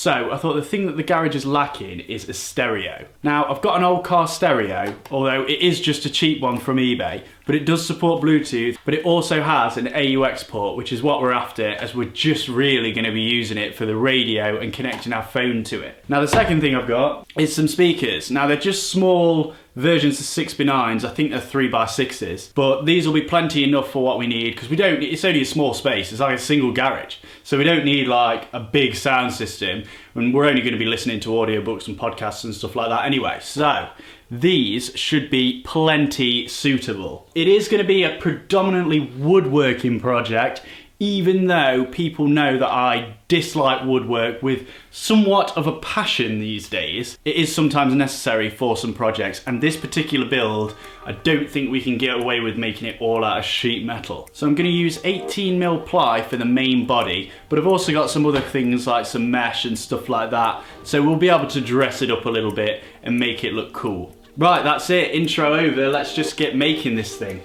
So I thought the thing that the garage is lacking is a stereo. Now I've got an old car stereo, although it is just a cheap one from eBay, but it does support Bluetooth, but it also has an AUX port, which is what we're after, as we're just really going to be using it for the radio and connecting our phone to it. Now the second thing I've got is some speakers. Now they're just small versions of 6x9s, I think they're 3x6s, but these will be plenty enough for what we need, because it's only a small space, it's like a single garage, so we don't need like a big sound system, and we're only going to be listening to audiobooks and podcasts and stuff like that anyway, so these should be plenty suitable. It is going to be a predominantly woodworking project, even though people know that I dislike woodwork with somewhat of a passion these days. It is sometimes necessary for some projects, and this particular build, I don't think we can get away with making it all out of sheet metal. So I'm going to use 18mm ply for the main body, but I've also got some other things like some mesh and stuff like that, so we'll be able to dress it up a little bit and make it look cool. Right, that's it, intro over, let's just get making this thing.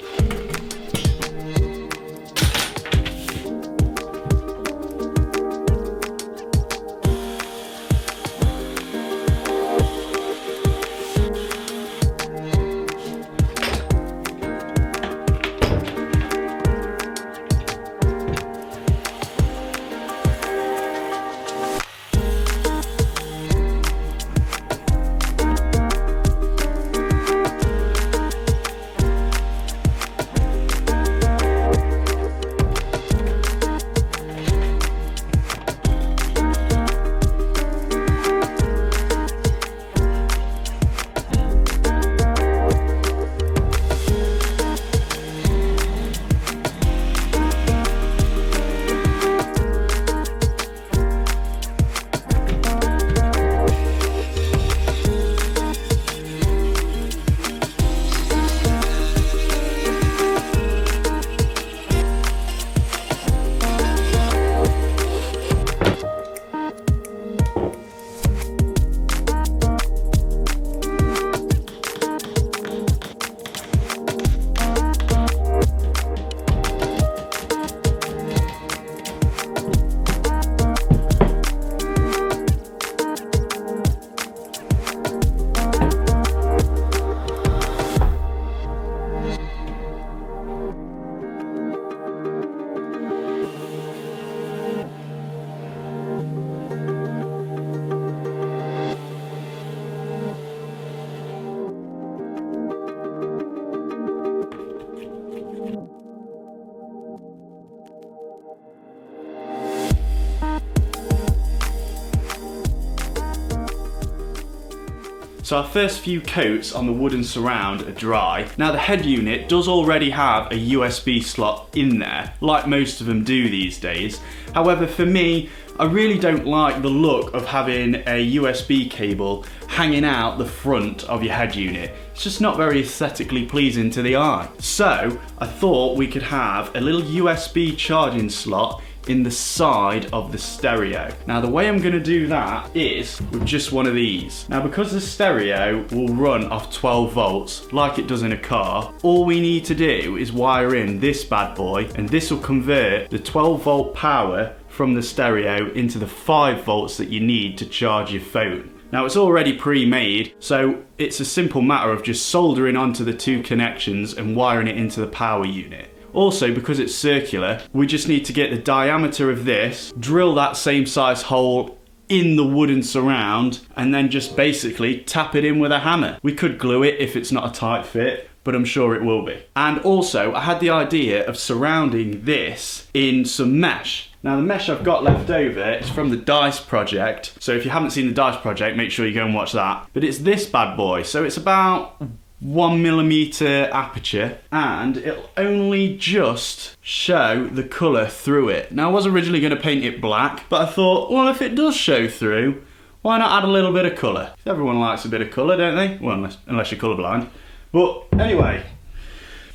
So our first few coats on the wooden surround are dry. Now the head unit does already have a USB slot in there, like most of them do these days. However, for me, I really don't like the look of having a USB cable hanging out the front of your head unit. It's just not very aesthetically pleasing to the eye. So I thought we could have a little USB charging slot in the side of the stereo. Now the way I'm going to do that is with just one of these. Now because the stereo will run off 12 volts like it does in a car, all we need to do is wire in this bad boy, and this will convert the 12 volt power from the stereo into the 5 volts that you need to charge your phone. Now it's already pre-made, so it's a simple matter of just soldering onto the two connections and wiring it into the power unit. Also, because it's circular, we just need to get the diameter of this, drill that same size hole in the wooden surround, and then just basically tap it in with a hammer. We could glue it if it's not a tight fit, but I'm sure it will be. And also, I had the idea of surrounding this in some mesh. Now the mesh I've got left over is from the Dice project, so if you haven't seen the Dice project, make sure you go and watch that. But it's this bad boy, so it's about 1mm aperture, and it'll only just show the colour through it. Now I was originally going to paint it black, but I thought, well, if it does show through, why not add a little bit of colour? Everyone likes a bit of colour, don't they? Well, unless you're colourblind. But anyway,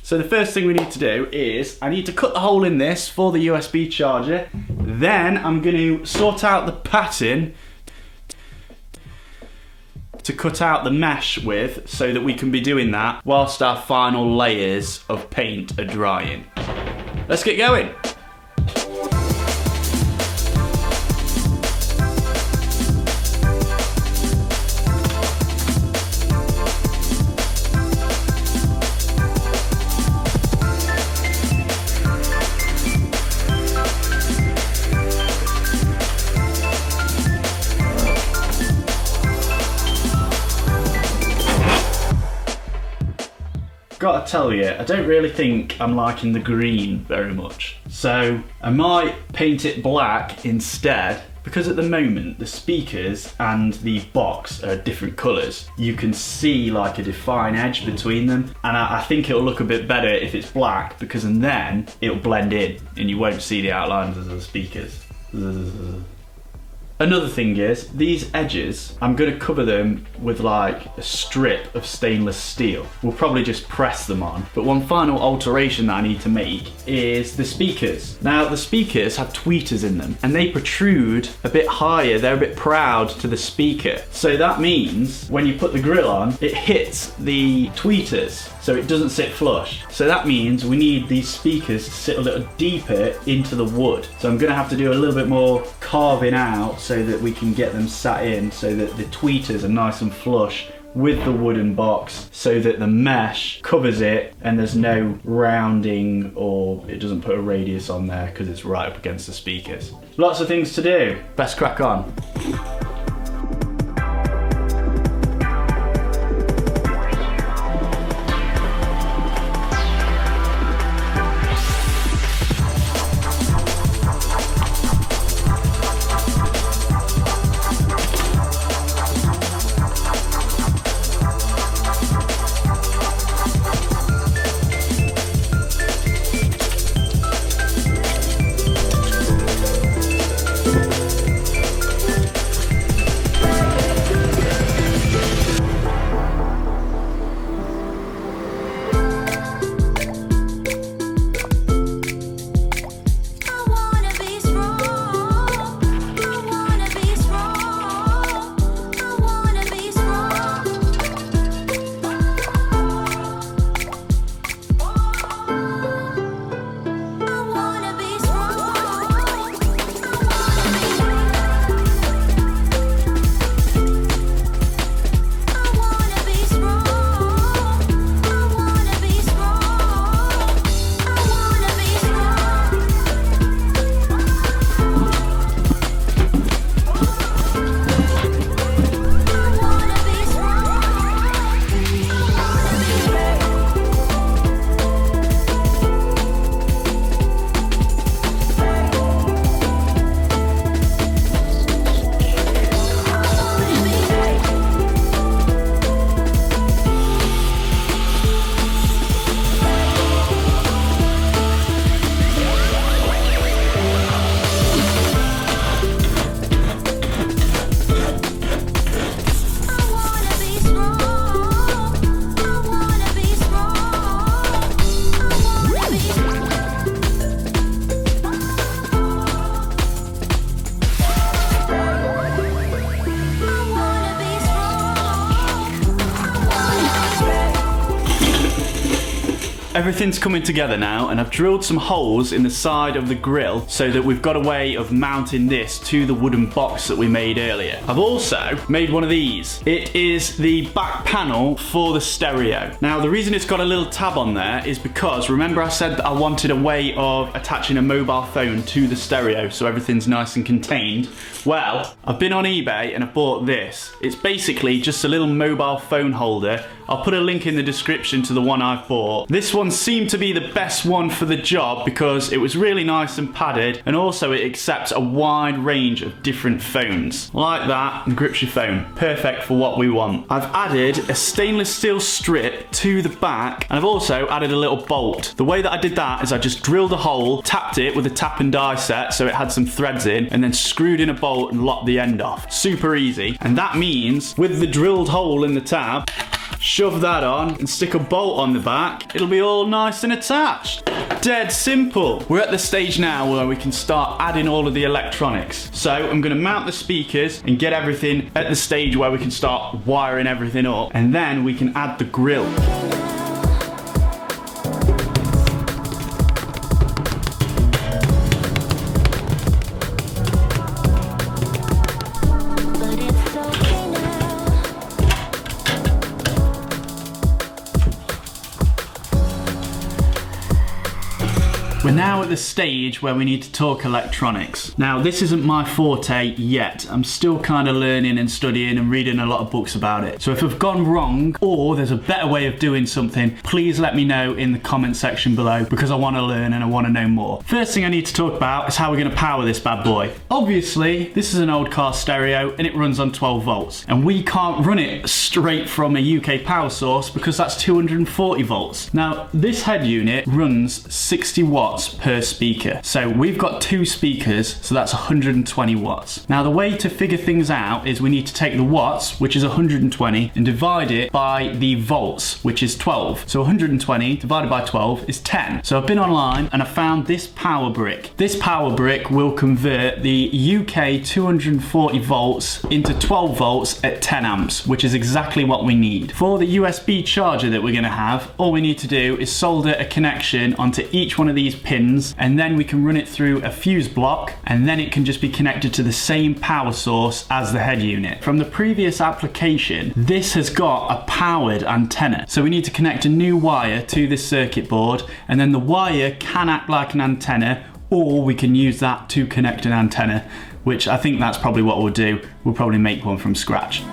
so the first thing we need to do is I need to cut the hole in this for the USB charger. Then I'm going to sort out the pattern to cut out the mesh with, so that we can be doing that whilst our final layers of paint are drying. Let's get going. got to tell you, I don't really think I'm liking the green very much. So I might paint it black instead, because at the moment the speakers and the box are different colours. You can see like a defined edge between them, and I think it'll look a bit better if it's black, because then it'll blend in and you won't see the outlines of the speakers. Another thing is, these edges, I'm going to cover them with like a strip of stainless steel. We'll probably just press them on. But one final alteration that I need to make is the speakers. Now the speakers have tweeters in them and they protrude a bit higher, they're a bit proud to the speaker. So that means when you put the grill on, it hits the tweeters, so it doesn't sit flush. So that means we need these speakers to sit a little deeper into the wood. So I'm gonna have to do a little bit more carving out so that we can get them sat in so that the tweeters are nice and flush with the wooden box, so that the mesh covers it and there's no rounding, or it doesn't put a radius on there because it's right up against the speakers. Lots of things to do. Best crack on. Everything's coming together now, and I've drilled some holes in the side of the grill so that we've got a way of mounting this to the wooden box that we made earlier. I've also made one of these. It is the back panel for the stereo. Now the reason it's got a little tab on there is because, remember I said that I wanted a way of attaching a mobile phone to the stereo so everything's nice and contained? Well, I've been on eBay and I bought this. It's basically just a little mobile phone holder. I'll put a link in the description to the one I've bought. This one seemed to be the best one for the job because it was really nice and padded, and also it accepts a wide range of different phones. Like that, and grips your phone. Perfect for what we want. I've added a stainless steel strip to the back, and I've also added a little bolt. The way that I did that is I just drilled a hole, tapped it with a tap and die set so it had some threads in, and then screwed in a bolt and locked the end off. Super easy. And that means with the drilled hole in the tab, shove that on and stick a bolt on the back, it'll be all nice and attached. Dead simple. We're at the stage now where we can start adding all of the electronics. So I'm going to mount the speakers and get everything at the stage where we can start wiring everything up, and then we can add the grill. We're now at the stage where we need to talk electronics. Now, this isn't my forte yet. I'm still kind of learning and studying and reading a lot of books about it. So if I've gone wrong or there's a better way of doing something, please let me know in the comment section below, because I want to learn and I want to know more. First thing I need to talk about is how we're going to power this bad boy. Obviously, this is an old car stereo and it runs on 12 volts. And we can't run it straight from a UK power source because that's 240 volts. Now, this head unit runs 60 watts per speaker. So we've got 2 speakers, so that's 120 watts. Now, the way to figure things out is we need to take the watts, which is 120, and divide it by the volts, which is 12. So 120 divided by 12 is 10. So I've been online and I found this power brick. This power brick will convert the UK 240 volts into 12 volts at 10 amps, which is exactly what we need. For the USB charger that we're going to have, all we need to do is solder a connection onto each one of these pins, and then we can run it through a fuse block, and then it can just be connected to the same power source as the head unit. From the previous application, this has got a powered antenna. So we need to connect a new wire to this circuit board, and then the wire can act like an antenna, or we can use that to connect an antenna, which I think that's probably what we'll do. We'll probably make one from scratch.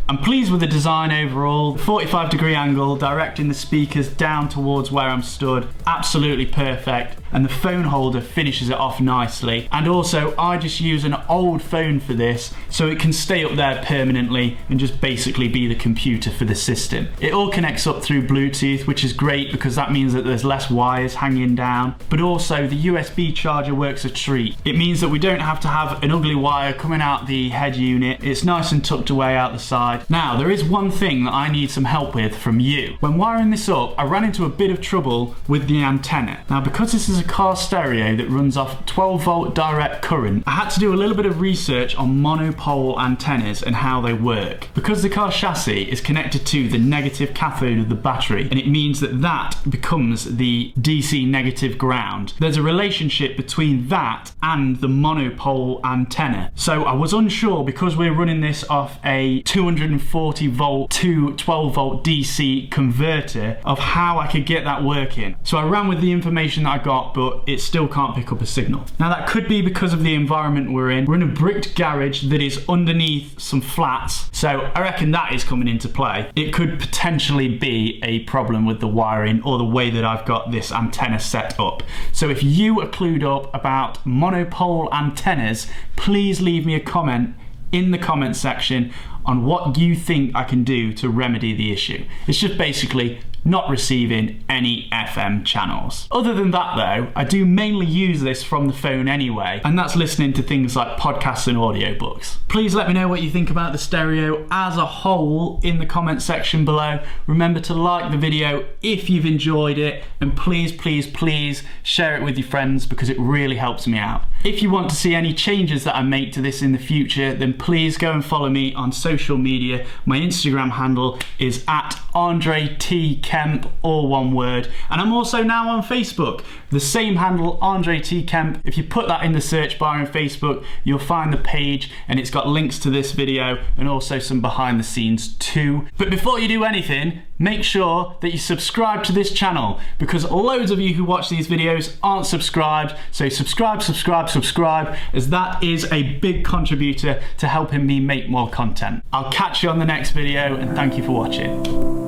I'm pleased with the design overall. 45-degree angle, directing the speakers down towards where I'm stood. Absolutely perfect. And the phone holder finishes it off nicely. And also, I just use an old phone for this, so it can stay up there permanently and just basically be the computer for the system. It all connects up through Bluetooth, which is great because that means that there's less wires hanging down. But also, the USB charger works a treat. It means that we don't have to have an ugly wire coming out the head unit. It's nice and tucked away out the side. Now, there is one thing that I need some help with from you. When wiring this up, I ran into a bit of trouble with the antenna. Now, because this is a car stereo that runs off 12 volt direct current, I had to do a little bit of research on monopole antennas and how they work. Because the car chassis is connected to the negative cathode of the battery, and it means that that becomes the DC negative ground, there's a relationship between that and the monopole antenna. So I was unsure, because we're running this off a 240 volt to 12 volt DC converter, of how I could get that working. So I ran with the information that I got, but it still can't pick up a signal. Now, that could be because of the environment we're in. We're in a bricked garage that is underneath some flats, so I reckon that is coming into play. It could potentially be a problem with the wiring or the way that I've got this antenna set up. So if you are clued up about monopole antennas, please leave me a comment in the comment section on what you think I can do to remedy the issue. It's just basically not receiving any FM channels. Other than that though, I do mainly use this from the phone anyway, and that's listening to things like podcasts and audiobooks. Please let me know what you think about the stereo as a whole in the comment section below. Remember to like the video if you've enjoyed it, and please, please, please share it with your friends because it really helps me out. If you want to see any changes that I make to this in the future, then please go and follow me on social media. My Instagram handle is @AndreTKemp, all one word. And I'm also now on Facebook. The same handle, Andre T. Kemp. If you put that in the search bar on Facebook, you'll find the page, and it's got links to this video and also some behind the scenes too. But before you do anything, make sure that you subscribe to this channel, because loads of you who watch these videos aren't subscribed. So subscribe, subscribe, subscribe, as that is a big contributor to helping me make more content. I'll catch you on the next video, and thank you for watching.